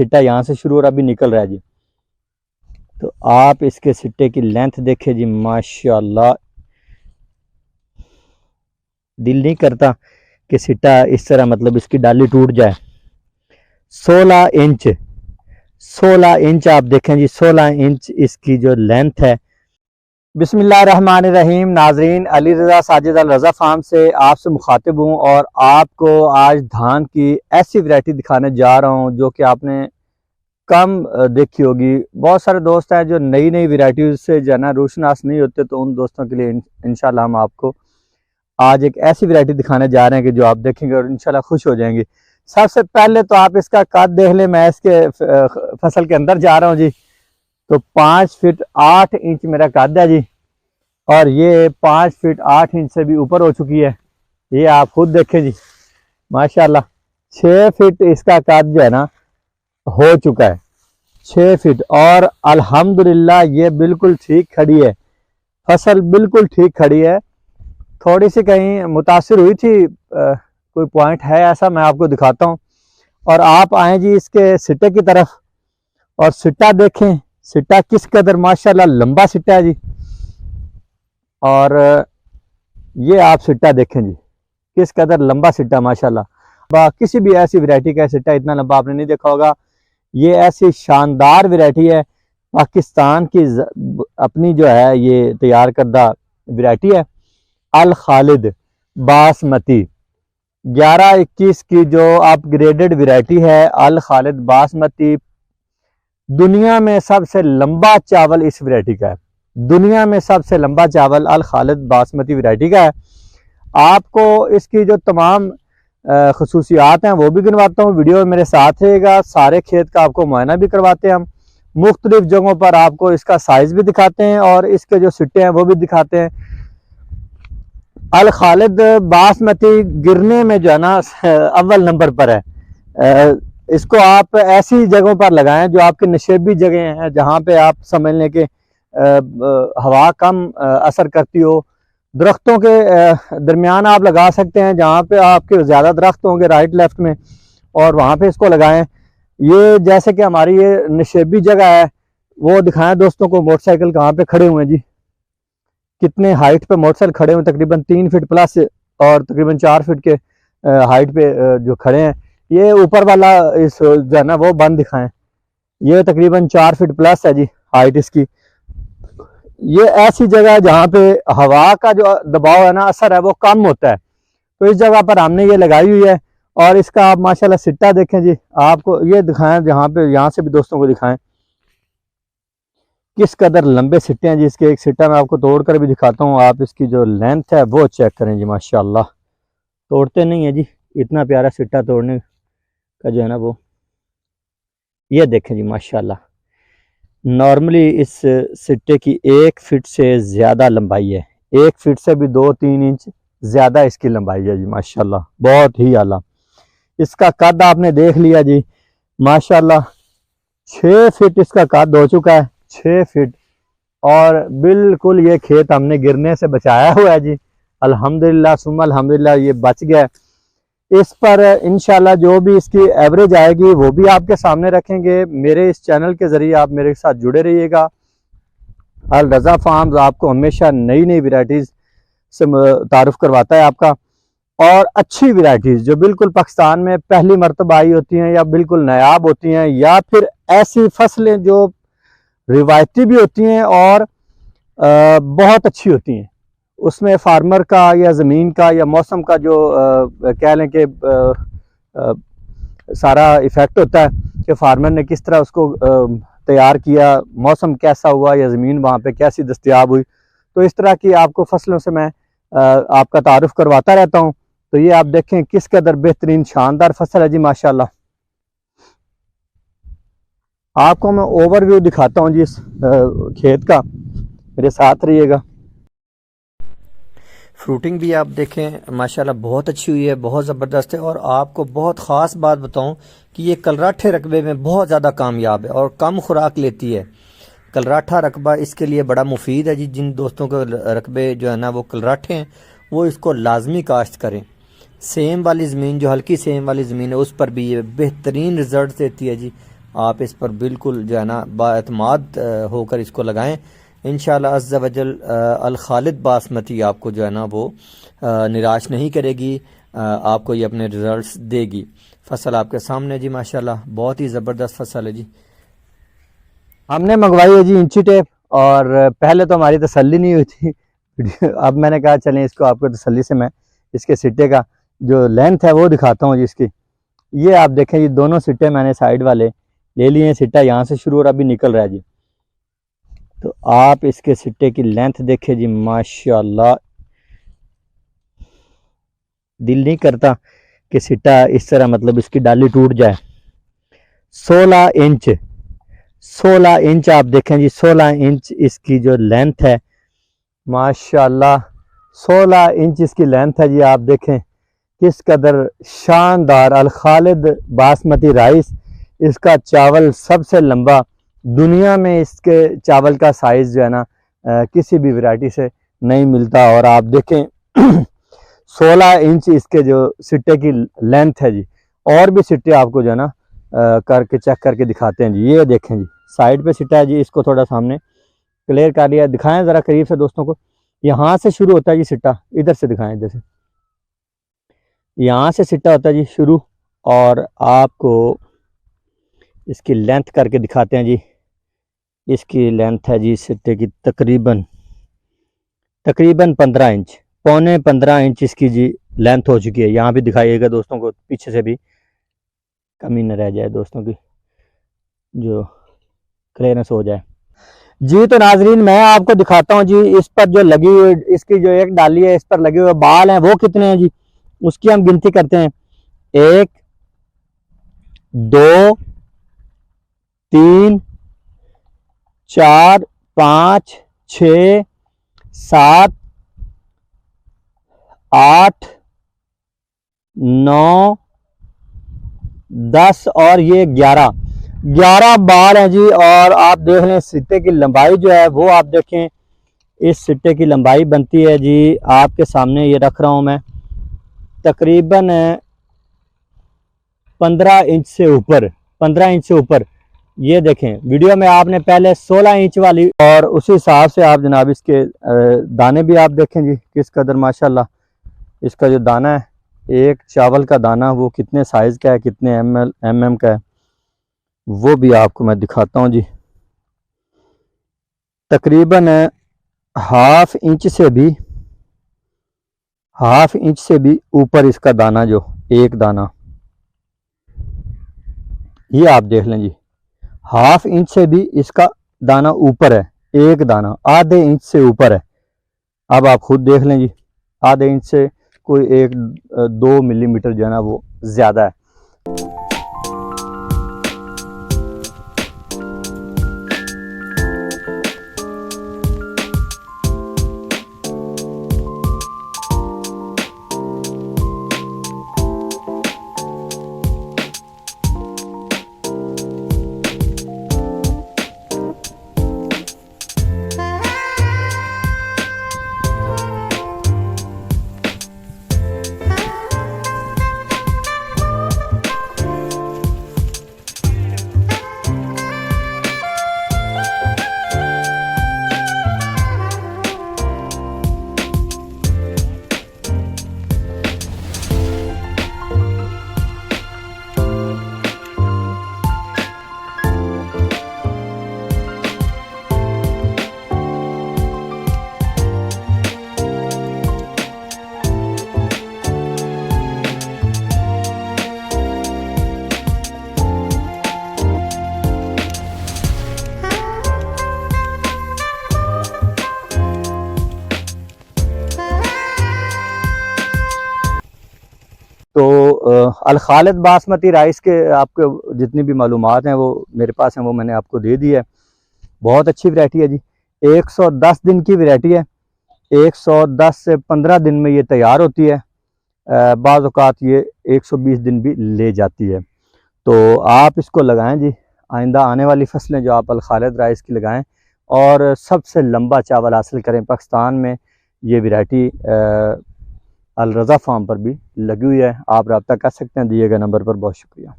सिट्टा यहाँ से शुरू और अभी निकल रहा है जी। तो आप इसके सिट्टे की लेंथ देखें जी, माशाल्लाह। दिल नहीं करता कि सिट्टा इस तरह मतलब इसकी डाली टूट जाए। 16 इंच 16 इंच आप देखें जी, 16 इंच इसकी जो लेंथ है। बिस्मिल्लाहिर्रहमानिर्रहीम। नाजरीन, अली रज़ा साजिद अल रज़ा फार्म से आपसे मुखातिब हूँ और आपको आज धान की ऐसी वैरायटी दिखाने जा रहा हूँ जो कि आपने कम देखी होगी। बहुत सारे दोस्त हैं जो नई नई वैरायटी से जो है ना रोशनास नहीं होते, तो उन दोस्तों के लिए इंशाल्लाह हम आपको आज एक ऐसी वैरायटी दिखाने जा रहे हैं कि जो आप देखेंगे और इंशाल्लाह खुश हो जाएंगे। सबसे पहले तो आप इसका कद देख लें। मैं इसके फसल के अंदर जा रहा हूँ जी। तो 5 फीट 8 इंच मेरा कद है जी, और ये 5 फीट 8 इंच से भी ऊपर हो चुकी है। ये आप खुद देखें जी, माशाल्लाह। 6 फीट इसका कद जो है ना हो चुका है, 6 फीट। और अल्हम्दुलिल्लाह ये बिल्कुल ठीक खड़ी है, फसल बिल्कुल ठीक खड़ी है। थोड़ी सी कहीं मुतासिर हुई थी, कोई पॉइंट है ऐसा, मैं आपको दिखाता हूँ। और आप आए जी इसके सिट्टे की तरफ और सिट्टा देखें, सिट्टा किस कदर माशाल्लाह लंबा सिट्टा है जी। और ये आप सिट्टा देखें जी, किस कदर लंबा सिट्टा माशाल्लाह। किसी भी ऐसी वैरायटी का सिट्टा इतना लंबा आपने नहीं देखा होगा। ये ऐसी शानदार वैरायटी है, पाकिस्तान की अपनी जो है ये तैयार करदा वैरायटी है। अल खालिद बासमती 11-21 की जो अपग्रेडेड वैरायटी है। अल खालिद बासमती दुनिया में सबसे लंबा चावल इस वैरायटी का है। दुनिया में सबसे लंबा चावल अल खालिद बासमती वैरायटी का है। आपको इसकी जो तमाम खसूसियात हैं वो भी गिनवाता हूँ। वीडियो में मेरे साथ रहेगा। सारे खेत का आपको मुआयना भी करवाते हैं हम। मुख्तलिफ जगहों पर आपको इसका साइज भी दिखाते हैं और इसके जो सिट्टे हैं वो भी दिखाते हैं। अल खालिद बासमती गिरने में जो है ना अव्वल नंबर पर है। इसको आप ऐसी जगहों पर लगाएं जो आपकी नशेबी जगह हैं, जहाँ पे आप समझ लें कि हवा कम असर करती हो। दरख्तों के दरमियान आप लगा सकते हैं, जहाँ पे आपके ज़्यादा दरख्त होंगे राइट लेफ्ट में, और वहाँ पे इसको लगाएं। ये जैसे कि हमारी ये नशेबी जगह है, वो दिखाएं दोस्तों को। मोटरसाइकिल कहाँ पे खड़े हुए हैं जी, कितने हाइट पे मोटरसाइकिल खड़े हुए, तकरीबन 3 फीट प्लस और तकरीबन 4 फीट के हाइट पे जो खड़े हैं। ये ऊपर वाला इस जो है ना वो बंद दिखाएं। ये तकरीबन 4 फीट प्लस है जी हाइट इसकी। ये ऐसी जगह है जहाँ पे हवा का जो दबाव है ना, असर है, वो कम होता है। तो इस जगह पर हमने ये लगाई हुई है। और इसका आप माशाल्लाह सिट्टा देखें जी। आपको ये दिखाएं, जहाँ पे यहाँ से भी दोस्तों को दिखाएं किस कदर लंबे सिट्टे हैं जी इसके। एक सिट्टा मैं आपको तोड़ कर भी दिखाता हूँ। आप इसकी जो लेंथ है वो चेक करें जी, माशाल्लाह। तोड़ते नहीं है जी, इतना प्यारा सिट्टा तोड़ने का जो है ना वो, ये देखें जी माशाल्लाह। नॉर्मली इस सिट्टे की 1 फीट से ज़्यादा लंबाई है, 1 फीट से भी 2-3 इंच ज़्यादा इसकी लंबाई है जी माशाल्लाह, बहुत ही आला। इसका कद आपने देख लिया जी माशाल्लाह, 6 फीट इसका कद हो चुका है, 6 फीट। और बिल्कुल ये खेत हमने गिरने से बचाया हुआ है जी, अल्हम्दुलिल्लाह सुम्मा अल्हम्दुलिल्लाह ये बच गया। इस पर इंशाल्लाह जो भी इसकी एवरेज आएगी वो भी आपके सामने रखेंगे। मेरे इस चैनल के ज़रिए आप मेरे साथ जुड़े रहिएगा। अल रज़ा फार्म्स आपको हमेशा नई नई वैरायटीज़ से तारुफ करवाता है आपका, और अच्छी वैरायटीज़ जो बिल्कुल पाकिस्तान में पहली मरतबा आई होती हैं या बिल्कुल नायाब होती हैं, या फिर ऐसी फसलें जो रिवायती भी होती हैं और बहुत अच्छी होती हैं। उसमें फार्मर का या ज़मीन का या मौसम का जो कह लें कि सारा इफ़ेक्ट होता है कि फार्मर ने किस तरह उसको तैयार किया, मौसम कैसा हुआ या ज़मीन वहाँ पे कैसी दस्तयाब हुई। तो इस तरह की आपको फसलों से मैं आपका तारुफ करवाता रहता हूँ। तो ये आप देखें किस कदर बेहतरीन शानदार फसल है जी माशाल्लाह। आपको मैं ओवरव्यू दिखाता हूँ जी इस खेत का, मेरे साथ रहिएगा। फ्रूटिंग भी आप देखें माशाल्लाह बहुत अच्छी हुई है, बहुत ज़बरदस्त है। और आपको बहुत ख़ास बात बताऊं कि ये कलराठे रकबे में बहुत ज़्यादा कामयाब है और कम खुराक लेती है। कलराठा रकबा इसके लिए बड़ा मुफीद है जी। जिन दोस्तों के रकबे जो है ना वो कलराठे हैं, वो इसको लाजमी काश्त करें। सेम वाली ज़मीन, जो हल्की सेम वाली ज़मीन है, उस पर भी ये बेहतरीन रिज़ल्ट देती है जी। आप इस पर बिल्कुल जो है ना बाएतमाद होकर इसको लगाएं। इंशाअल्लाह अज़्ज़ा वजल अल खालिद बासमती आपको जो है ना वो निराश नहीं करेगी, आपको ये अपने रिजल्ट्स देगी। फसल आपके सामने जी, माशाल्लाह बहुत ही ज़बरदस्त फसल है जी। हमने मंगवाई है जी इंची टेप, और पहले तो हमारी तसल्ली नहीं हुई थी अब मैंने कहा चलें इसको आपको तसल्ली से मैं इसके सिट्टे का जो लेंथ है वो दिखाता हूँ जी इसकी। ये आप देखें, ये दोनों सिट्टे मैंने साइड वाले ले लिए हैं। सिट्टा यहाँ से शुरू और अभी निकल रहा है जी। तो आप इसके सिट्टे की लेंथ देखें जी, माशाल्लाह दिल नहीं करता कि सिट्टा इस तरह मतलब इसकी डाली टूट जाए। 16 इंच आप देखें जी, 16 इंच इसकी जो लेंथ है, माशाल्लाह 16 इंच इसकी लेंथ है जी। आप देखें किस कदर शानदार अल खालिद बासमती राइस। इसका चावल सबसे लंबा दुनिया में, इसके चावल का साइज़ जो है ना किसी भी वैरायटी से नहीं मिलता। और आप देखें 16 इंच इसके जो सिट्टे की लेंथ है जी। और भी सिट्टे आपको जो है ना करके चेक करके दिखाते हैं जी। ये देखें जी, साइड पे सिट्टा है जी, इसको थोड़ा सामने क्लियर कर लिया, दिखाएं ज़रा करीब से दोस्तों को। यहाँ से शुरू होता है जी सिट्टा, इधर से दिखाएं, इधर से, यहाँ से सिट्टा होता है जी शुरू। और आपको इसकी लेंथ करके दिखाते हैं जी। इसकी लेंथ है जी सिट्टे की तकरीबन 15 इंच, पौने 15 इंच इसकी जी लेंथ हो चुकी है। यहाँ भी दिखाइएगा दोस्तों को, पीछे से भी कमी न रह जाए दोस्तों की, जो क्लियरेंस हो जाए जी। तो नाजरीन मैं आपको दिखाता हूँ जी, इस पर जो लगी हुई इसकी जो एक डाली है, इस पर लगे हुए बाल हैं वो कितने हैं जी, उसकी हम गिनती करते हैं। 1 2 3 4 5 6 7 8 9 10 और ये 11 बाल हैं जी। और आप देख लें सिट्टे की लंबाई जो है वो आप देखें, इस सिट्टे की लंबाई बनती है जी, आपके सामने ये रख रहा हूं मैं, तकरीबन 15 इंच से ऊपर, 15 इंच से ऊपर। ये देखें वीडियो में आपने पहले 16 इंच वाली, और उसी हिसाब से आप जनाब इसके दाने भी आप देखें जी किस कदर माशाल्लाह इसका जो दाना है, एक चावल का दाना वो कितने साइज़ का है, कितने एम का है, वो भी आपको मैं दिखाता हूं जी। तकरीबन हाफ इंच से भी ऊपर इसका दाना, जो एक दाना, ये आप देख लें जी, हाफ इंच से भी इसका दाना ऊपर है, एक दाना आधे इंच से ऊपर है। अब आप खुद देख लें जी, आधे इंच से कोई 1-2 मिलीमीटर जो है ना वो ज़्यादा है। तो अल खालिद बासमती राइस के आपको जितनी भी मालूमात हैं वो मेरे पास हैं, वो मैंने आपको दे दी है। बहुत अच्छी वैरायटी है जी, 110 दिन की वैरायटी है, 110 से 15 दिन में ये तैयार होती है। बाज़ औक़ात ये 120 दिन भी ले जाती है। तो आप इसको लगाएं जी, आइंदा आने वाली फसलें जो आप अल खालिद राइस की लगाएं और सबसे लंबा चावल हासिल करें। पाकिस्तान में ये वैरायटी अल रज़ा फार्म पर भी लगी हुई है, आप रब्ता कर सकते हैं दिए गए नंबर पर। बहुत शुक्रिया।